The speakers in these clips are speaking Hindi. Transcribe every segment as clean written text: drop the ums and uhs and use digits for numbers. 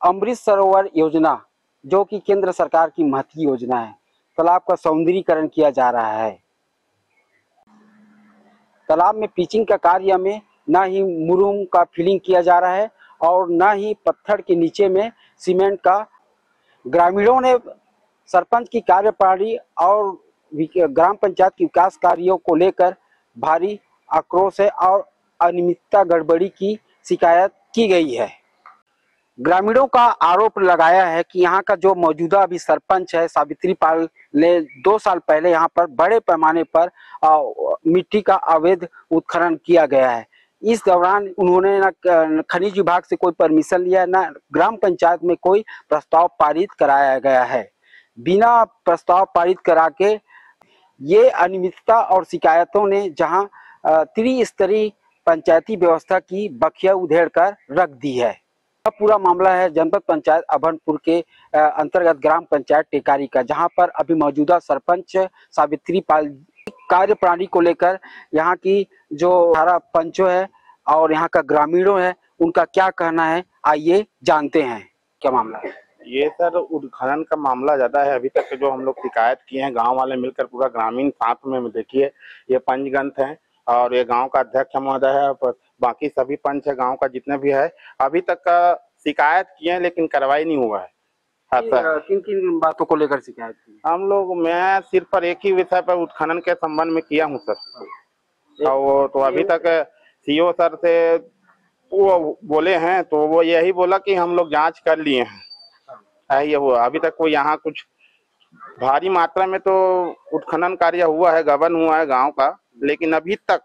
अमृत सरोवर योजना जो कि केंद्र सरकार की महत्वपूर्ण योजना है, तालाब का सौंदर्यीकरण किया जा रहा है। तालाब में पिचिंग का कार्य में न ही मुरुम का फिलिंग किया जा रहा है और न ही पत्थर के नीचे में सीमेंट का। ग्रामीणों ने सरपंच की कार्यप्रणाली और ग्राम पंचायत के विकास कार्यों को लेकर भारी आक्रोश है और अनियमितता गड़बड़ी की शिकायत की गई है। ग्रामीणों का आरोप लगाया है कि यहाँ का जो मौजूदा अभी सरपंच है सावित्री पाल ने 2 साल पहले यहाँ पर बड़े पैमाने पर मिट्टी का अवैध उत्खनन किया गया है। इस दौरान उन्होंने न खनिज विभाग से कोई परमिशन लिया, न ग्राम पंचायत में कोई प्रस्ताव पारित कराया गया है। बिना प्रस्ताव पारित करा के ये अनियमितता और शिकायतों ने जहां त्रिस्तरीय पंचायती व्यवस्था की बखिया उधेड़ कर रख दी है। पूरा मामला है जनपद पंचायत अभनपुर के अंतर्गत ग्राम पंचायत टेकारी का, जहां पर अभी मौजूदा सरपंच सावित्री पाल कार्यप्रणाली को लेकर यहाँ की जो सारा पंचों है और यहाँ का ग्रामीणों है उनका क्या कहना है, आइए जानते हैं क्या मामला है। ये सर उत्खनन का मामला ज्यादा है। अभी तक जो हम लोग शिकायत किए हैं गांव वाले मिलकर पूरा ग्रामीण साथ में देखिए, ये पंचगंत हैं और ये गांव का अध्यक्ष महोदय है, बाकी सभी पंच है गांव का जितने भी है, अभी तक का शिकायत किए हैं लेकिन कार्रवाई नहीं हुआ है। किन किन बातों को लेकर शिकायत की? हम लोग मैं सिर्फ पर एक ही विषय पर उत्खनन के संबंध में किया हूँ सर, और तो अभी तक सीओ सर से वो बोले हैं तो वो यही बोला कि हम लोग जांच कर लिए हैं, ये हुआ। अभी तक कोई यहाँ कुछ भारी मात्रा में तो उत्खनन कार्य हुआ है, गबन हुआ है गांव का, लेकिन अभी तक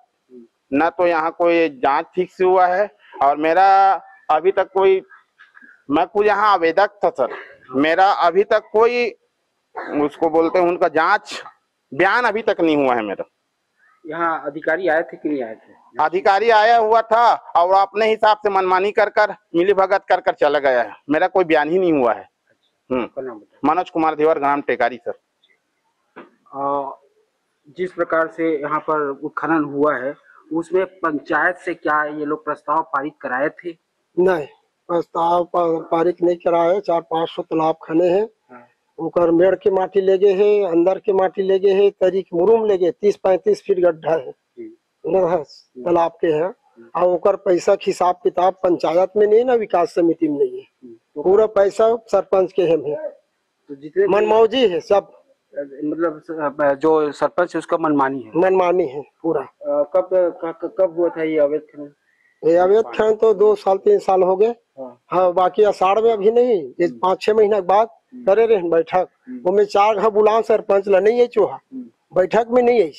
न तो यहाँ कोई जांच ठीक से हुआ है और मेरा अभी तक कोई, मैं खुद यहाँ आवेदक था सर, मेरा अभी तक कोई उसको बोलते हैं उनका जांच बयान अभी तक नहीं हुआ है मेरा। यहाँ अधिकारी आए थे कि नहीं आए थे? अधिकारी आया हुआ था और अपने हिसाब से मनमानी कर मिली भगत कर चला गया है, मेरा कोई बयान ही नहीं हुआ है। मनोज कुमार देवर, ग्राम टेकारी सर। जिस प्रकार से यहाँ पर उत्खनन हुआ है उसमें पंचायत से क्या ये लोग प्रस्ताव पारित कराए थे? नहीं, प्रस्ताव पारित नहीं कराए। 400-500 तालाब खने हैं, उनकर मेड़ के माटी ले गए है, अंदर के माटी ले गए है, तरीक मुरुम ले गए, 30-35 फीट गड्ढा है तालाब के है और उनकर पैसा हिसाब किताब पंचायत में नहीं ना, विकास समिति में नहीं है, पूरा पैसा सरपंच के हम है, तो जितने मनमौजी है सब, मतलब जो सरपंच है उसका मनमानी है पूरा। कब हुआ था ये अवैध खनन? ये अवैध खनन तो 2 साल 3 साल हो गए। हाँ, बाकी आषाढ़ में अभी नहीं, ये 5-6 महीना के बाद करे रहे बैठक, वो 4 घा बुलाओ सरपंच ला, नहीं है चूहा बैठक में नहीं है,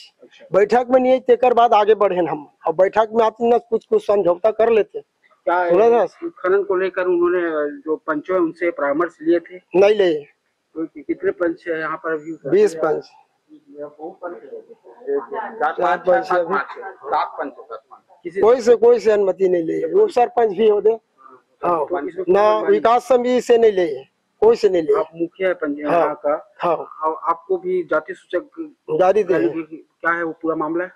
बैठक में नहीं है, तेकर बाद आगे बढ़े हम, और बैठक में आते न कुछ समझौता कर लेते। क्या खनन को लेकर उन्होंने जो पंचों है उनसे परामर्श लिए थे? नहीं ले। तो कितने पंच है यहाँ पर अभी? 20 पंच। 7 पंच। कोई से अनुमति नहीं ले, वो सरपंच भी हो दे। हाँ, ना विकास समिति से नहीं ले, कोई से नहीं ले। आप मुखिया है पंचायत का। हाँ, आपको भी जाति सूचक गाड़ी दे, क्या है वो पूरा मामला है?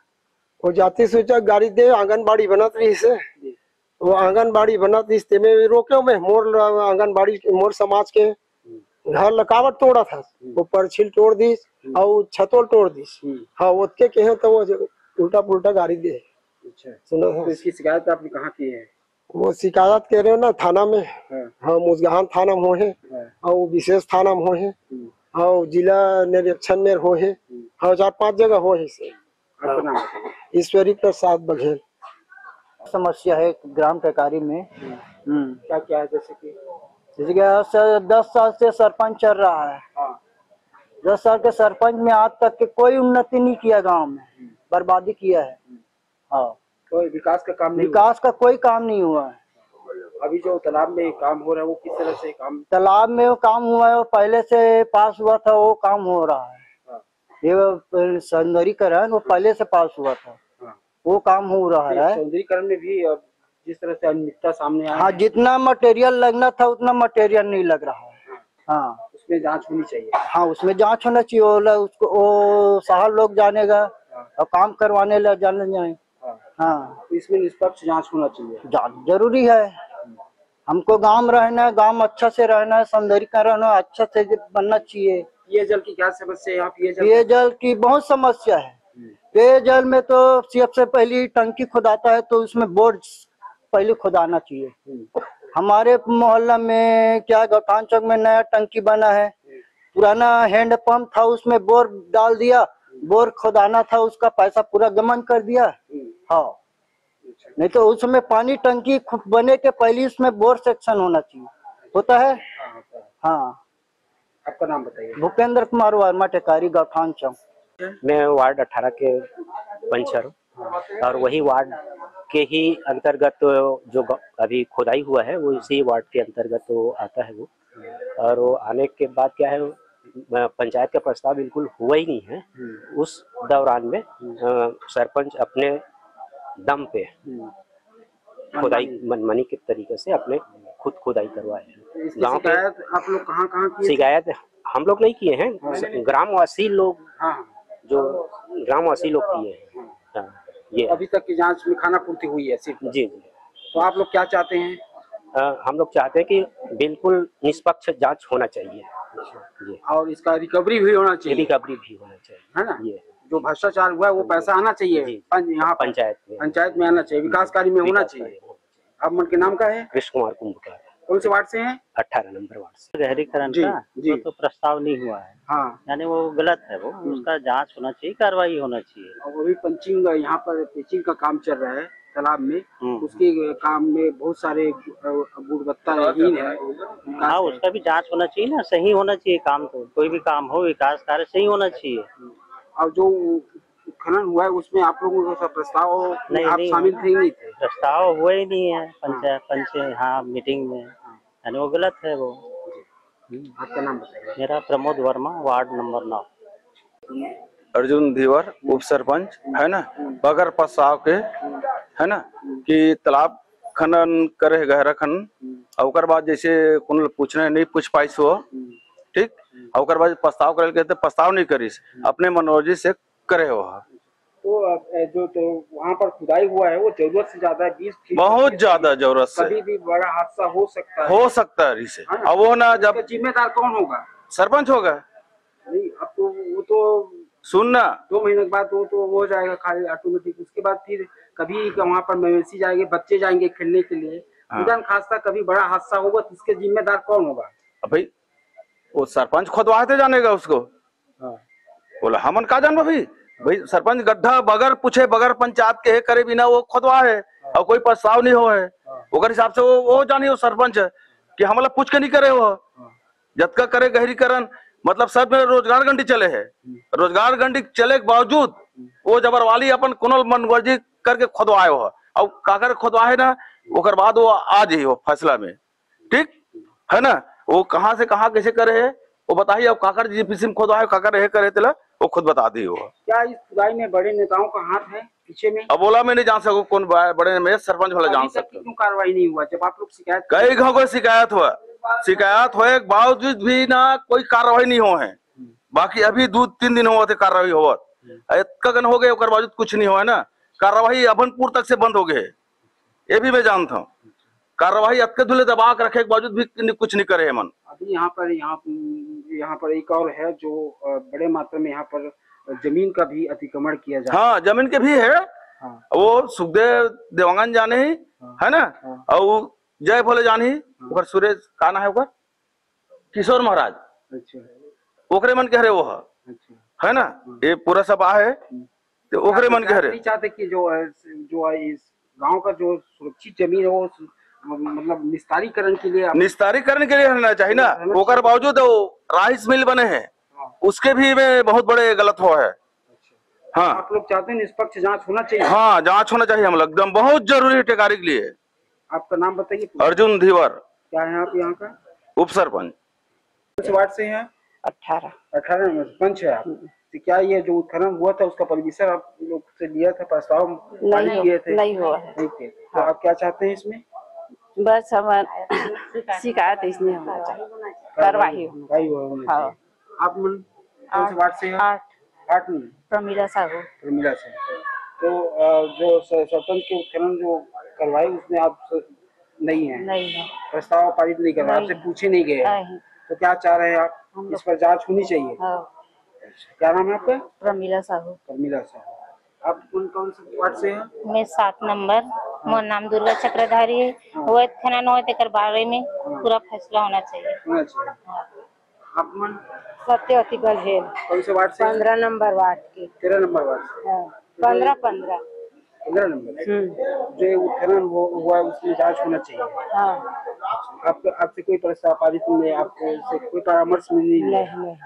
वो जाति सूचक गाड़ी दे, आंगनबाड़ी बनत रही से, वो आंगनबाड़ी बनत रिश्ते में रोके में मोर आंगनबाड़ी मोर समाज के घर लकावट तोड़ा था, वो परछिल तोड़ दी और छतोल तोड़ दी। हाँ, उसके कहे तो वो उल्टा पुल्टा गाड़ी दे। अच्छा, सुनो, तो इसकी शिकायत आपने कहाँ की है? वो शिकायत कह रहे हो ना थाना में। हाँ, मुजगहान थाना में हो है और विशेष थाना में हो है और जिला निरीक्षण में हो है। हाँ, 4-5 जगह हो है। ईश्वरी प्रसाद बघेल। समस्या है ग्राम टेकारी में। क्या क्या है? जैसे कि 10 साल से सरपंच चल रहा है। 10 साल के सरपंच में आज तक के कोई उन्नति नहीं किया, गांव में बर्बादी किया है। हाँ, कोई विकास का काम नहीं, विकास का कोई काम नहीं हुआ है। अभी जो तालाब में काम हो रहा है वो किस तरह से काम? तालाब में वो काम हुआ है, वो पहले से पास हुआ था, वो काम हो रहा है। ये सौंदर्यीकरण वो पहले से पास हुआ था, वो काम हो रहा है। सौंदर्यीकरण में भी जिस तरह से अनियमितता सामने आया, हाँ, जितना मटेरियल लगना था उतना मटेरियल नहीं लग रहा है। हाँ, उसमें जांच होनी चाहिए। हाँ, उसमें जांच होना चाहिए। उसको वो साहब लोग जानेगा और काम करवाने ला जाने जाए। हाँ, तो इसमें निष्पक्ष जांच होना चाहिए, जांच जरूरी है। हमको गांव में रहना है, गांव में अच्छा से रहना है, सौंदर्यीकरण अच्छा से बनना चाहिए। पेयजल की क्या समस्या है यहाँ? पेयजल की बहुत समस्या है। पेयजल में तो सबसे पहली टंकी खुदाता है तो उसमें बोर पहले खुदाना चाहिए। हमारे मोहल्ला में क्या गौठान चौक में नया टंकी बना है, पुराना हैंड पंप था उसमें बोर डाल दिया, बोर खुदाना था उसका पैसा पूरा गमन कर दिया। हाँ, नहीं तो उसमें पानी टंकी बने के पहले उसमें बोर सेक्शन होना चाहिए। होता है? हाँ। आपका नाम बताइए। भूपेंद्र कुमार वर्मा, टेकारी, गौठान चौक। मैं वार्ड 18 के पंचर हूँ और वही वार्ड के ही अंतर्गत जो अभी खुदाई हुआ है वो इसी वार्ड के अंतर्गत वो आता है वो। और वो आने के बाद क्या है, पंचायत का प्रस्ताव बिल्कुल हुआ ही नहीं है। उस दौरान में सरपंच अपने दम पे खुदाई मनमानी के तरीके से अपने खुद खुदाई करवाए हैं। गाँव के आप लोग कहाँ किए? शिकायत हम लोग नहीं किए हैं, ग्रामवासी लोग, जो ग्रामवासी लोग किए हैं। हाँ, ये अभी तक की जांच में खाना पूर्ति हुई है सिर्फ? जी जी। तो आप लोग क्या चाहते हैं? हम लोग चाहते हैं कि बिल्कुल निष्पक्ष जांच होना चाहिए जी। और इसका रिकवरी भी होना चाहिए। रिकवरी भी होना चाहिए, है ना? ये जो भ्रष्टाचार हुआ है वो पैसा आना चाहिए यहाँ पंचायत में आना चाहिए, विकास कार्य में होना चाहिए। आप मन के नाम का है? कृष्ण कुमार कुंभकार। कौन से वार्ड से हैं? 18 नंबर वार्ड से। गहरीकरण का तो प्रस्ताव नहीं हुआ है। हाँ, यानी वो गलत है, वो उसका जांच होना चाहिए, कार्रवाई होना चाहिए। और अभी पंचिंग यहाँ पर पिचिंग का काम चल रहा है तालाब में, उसके काम में बहुत सारे गुणवत्ताहीन है। हाँ, उसका भी जांच होना चाहिए ना, सही होना चाहिए काम। तो कोई भी काम हो, विकास कार्य सही होना चाहिए। और जो खनन हुआ है उसमें आप लोगों का प्रस्ताव आप शामिल थे नहीं थे? प्रस्ताव हुआ ही नहीं है पंचायत हाँ मीटिंग में, यानी वो गलत है वो। आपका नाम बताइए। मेरा प्रमोद वर्मा, वार्ड नंबर 9। अर्जुन धीवर, उप सरपंच है ना। बगैर प्रस्ताव के है ना कि तालाब खनन करे, गहरा खनन, और बाद जैसे कौन पूछने नहीं पूछ पाई सो ठीक, और बाद प्रस्ताव करे कहते प्रस्ताव नहीं करीस, अपने मनोरंजन से करे हो। तो वहाँ पर खुदाई हुआ है वो जरूरत से ज्यादा है, 20 फीट, बहुत ज्यादा जरूरत से, कभी भी बड़ा हादसा हो सकता है इसे। अब वो ना जब जिम्मेदार कौन होगा? सरपंच होगा। नहीं, अब तो वो तो सुनना 2 महीने के बाद वो तो हो जाएगा खाली ऑटोमेटिक। उसके बाद फिर कभी वहाँ पर मवेशी जाएंगे, बच्चे जाएंगे खेलने के लिए, खुदा खास्ता कभी बड़ा हादसा होगा तो इसके जिम्मेदार कौन होगा? अब भाई वो सरपंच खुदवाते जानेगा उसको। बोला हमन का जानबो भाई सरपंच गड्ढा बगैर पूछे, बगैर पंचायत के करे बिना वो खुदवा है और कोई प्रस्ताव नहीं हो है, ओकर हिसाब से वो जानी वो सरपंच कि हमला पूछ के नहीं करे हो। जतका करे गहरीकरण मतलब सब में रोजगार गंडी चले है, रोजगार गंडी चले के बावजूद वो जबरवाली अपन कोनो मनवर्जी करके खुदवाए हो, और काकर खुदवाए ना ओकर बाद वो आ जाइए वो फैसला में, ठीक है ना। वो कहाँ से कहाँ कैसे करे है वो बताइए, अब काकर जी किस्म खुदवाए काकर रहे करे तेला वो खुद बता दी हो। क्या इस खुदाई में बड़े नेताओं का हाथ है पीछे में? अब बोला मैं नहीं जान सकूं कौन बड़े में, सरपंच वाला जान सकते। क्यों कार्रवाई नहीं हुआ जब आप लोग शिकायत? कई गाँव को शिकायत हुए बावजूद भी ना कोई कार्रवाई नहीं हो है। बाकी अभी 2-3 दिन हुआ थे कार्रवाई हो गए, बावजूद कुछ नहीं हुआ है ना। कार्रवाई अभनपुर तक से बंद हो गए, ये भी मैं जानता हूँ। कार्रवाई अटके धुले दबा के रखे के बावजूद भी कुछ नहीं करे मन। अभी यहाँ पर एक और है जो बड़े मात्रा में यहाँ पर जमीन का भी अतिक्रमण किया जा रहा है। हाँ, जमीन के भी है। वो सुखदेव देवांगन जाने ही है ना, और जय भोले जानी ही, सुरेश काना है किशोर महाराज, ओकरे मन कह रहे वो है ना, ये पूरा सब है तो ओकरे मन कह रहे। चाहते कि जो इस गांव का जो सुरक्षित जमीन है वो मतलब निस्तारीकरण के लिए रहना चाहिए ना। ओकर बावजूद राइस मिल बने हैं उसके भी में बहुत बड़े गलत हो है। हाँ, आप लोग चाहते हैं निष्पक्ष जांच होना चाहिए? हाँ, जांच होना चाहिए, हम लोग एकदम बहुत जरूरी है टेकारी के लिए। आपका नाम बताइए। अर्जुन धीवर। क्या है आप यहाँ का? उप सरपंच। किस वार्ड से हैं? 18 नंबर पंच है आप। तो क्या ये जो उत्खनन हुआ था उसका परमिशन आप लोग से लिया था, प्रस्ताव किए थे? नहीं हुआ है। तो आप क्या चाहते हैं इसमें? बस हम शिकायत इसमें होना चाहिए, कार्रवाई होनी चाहिए। आप कौन से वार्ड से हैं? 8 में प्रमीला साहू। प्रमीला से। तो जो सरपंच के उत्खनन जो करवाई उसमें आप नहीं है, नहीं है, प्रस्ताव पारित नहीं कर रहा, आपसे पूछे नहीं गए, नहीं। तो क्या चाह रहे हैं आप? इस पर जांच होनी चाहिए। हाँ, क्या नाम है आपका? प्रमीला साहू। प्रमीला साहू। आप कौन से वार्ड से हैं? मैं 7 नंबर, मोर नाम दुर्गा चक्रधारी है। अवैध खनन हो तेकर बारे में पूरा फैसला होना चाहिए। आप मन सत्यवती बघेल। कौन से वार्ड से? 15 नंबर वार्ड की। 13 नंबर वार्ड से। 15 15 नंबर। जो उत्खनन हुआ है उसमें जांच होना चाहिए। हाँ। आपसे कोई प्रस्ताव पारित नहीं, आपको से कोई परामर्श नहीं।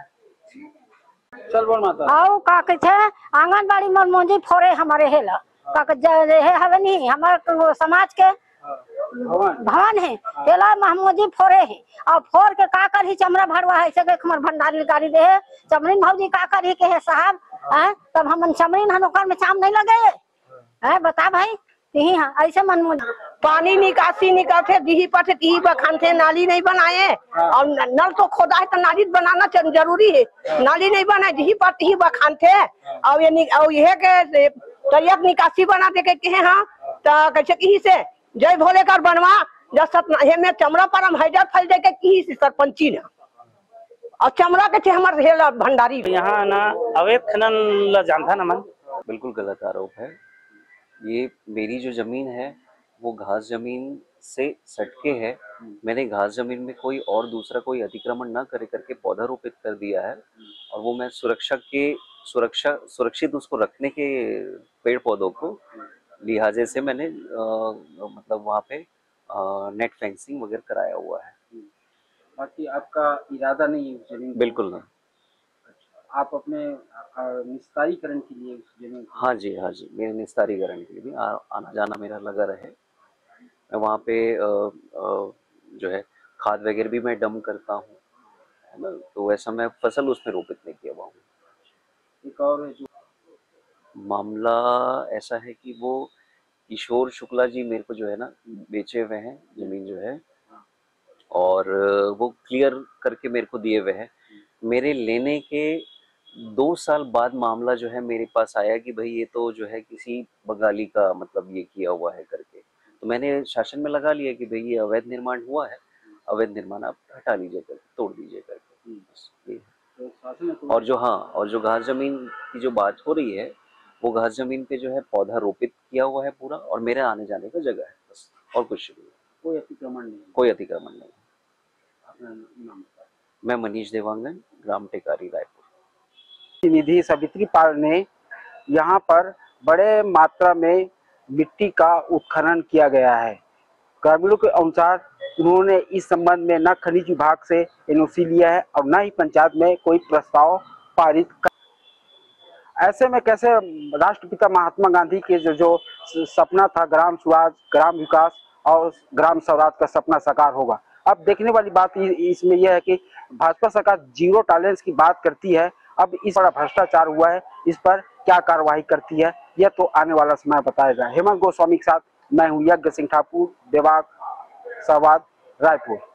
चल बोल माता। आओ का कहे आंगनबाड़ी मन मोंजी फोरे हमारे हेला का है हवे नहीं हमारे समाज के भवन है हेला महमूदी फोरे है और फोर के का कर ही चमड़ा भरवा है ऐसे हमार भंडारी गाड़ी दे है चमरीन भौजी का कर ही के है साहब है तब हम चमरीन हनोकर में चाम नहीं लगे है बता भाई यही हाँ ऐसे मन पानी निकासी निकालते दीही पर तीही बखानते नाली नहीं बनाए और नल तो खोदा है तो नाली बनाना जरूरी है। नाली नहीं बनाए दीही पर तीही बखानते और ये के तैयब निकासी बना दे के हाँ तो कैसे कहीं से जय भोले कर बनवा जब में चमड़ा पर हम हैदर फल दे के कहीं से सरपंची ना और चमड़ा के हमारे हेला भंडारी यहाँ ना अवैध खनन जानता ना मन बिल्कुल गलत आरोप है। ये मेरी जो जमीन है वो घास जमीन से सटके है। मैंने घास जमीन में कोई और दूसरा कोई अतिक्रमण न करे करके पौधा रोपित कर दिया है और वो मैं सुरक्षित उसको रखने के पेड़ पौधों को लिहाजे से मैंने मतलब वहाँ पे नेट फेंसिंग वगैरह कराया हुआ है। बाकी आपका इरादा नहीं है उस जमीन? बिल्कुल नहीं। आप अपने निस्तारीकरण के लिए उस जमीन? हाँ जी मेरे निस्तारीकरण के लिए भी आना जाना मेरा लगा रहे। मैं वहाँ पे जो है खाद वगैरह भी मैं डंप करता हूँ है ना, तो वैसा मैं फसल उसमें रोपित नहीं किया हुआ हूँ। एक और जो मामला ऐसा है कि वो किशोर शुक्ला जी मेरे को जो है ना बेचे हुए हैं जमीन जो है और वो क्लियर करके मेरे को दिए हुए हैं। मेरे लेने के 2 साल बाद मामला जो है मेरे पास आया कि भाई ये तो जो है किसी बंगाली का मतलब ये किया हुआ है करके, तो मैंने शासन में लगा लिया कि भाई ये अवैध निर्माण हुआ है, अवैध निर्माण आप हटा लीजिए करके, तोड़ दीजिए करके। और जो घास जमीन की जो बात हो रही है वो घास जमीन पे जो है पौधा रोपित किया हुआ है पूरा और मेरे आने जाने का जगह है बस, और कुछ नहीं। कोई अतिक्रमण नहीं? कोई अतिक्रमण नहीं। अपना नाम? मैं मनीष देवांगन, ग्राम टेकारी, रायपुर। निधि सावित्री पाल ने यहाँ पर बड़े मात्रा में मिट्टी का उत्खनन किया गया है। ग्रामीणों के अनुसार उन्होंने इस संबंध में न खनिज विभाग से एनओसी लिया है और न ही पंचायत में कोई प्रस्ताव पारित ऐसे में कैसे राष्ट्रपिता महात्मा गांधी के जो सपना था ग्राम स्वराज, ग्राम विकास और ग्राम स्वराज का सपना साकार होगा। अब देखने वाली बात इसमें यह है कि भाजपा सरकार जीरो टॉलरेंस की बात करती है। अब इस बड़ा भ्रष्टाचार हुआ है, इस पर क्या कार्रवाई करती है यह तो आने वाला समय बताएगा। हेमंत गोस्वामी के साथ मैं हूँ यज्ञ सिंह ठाकुर, देवाग, सहवाद, रायपुर।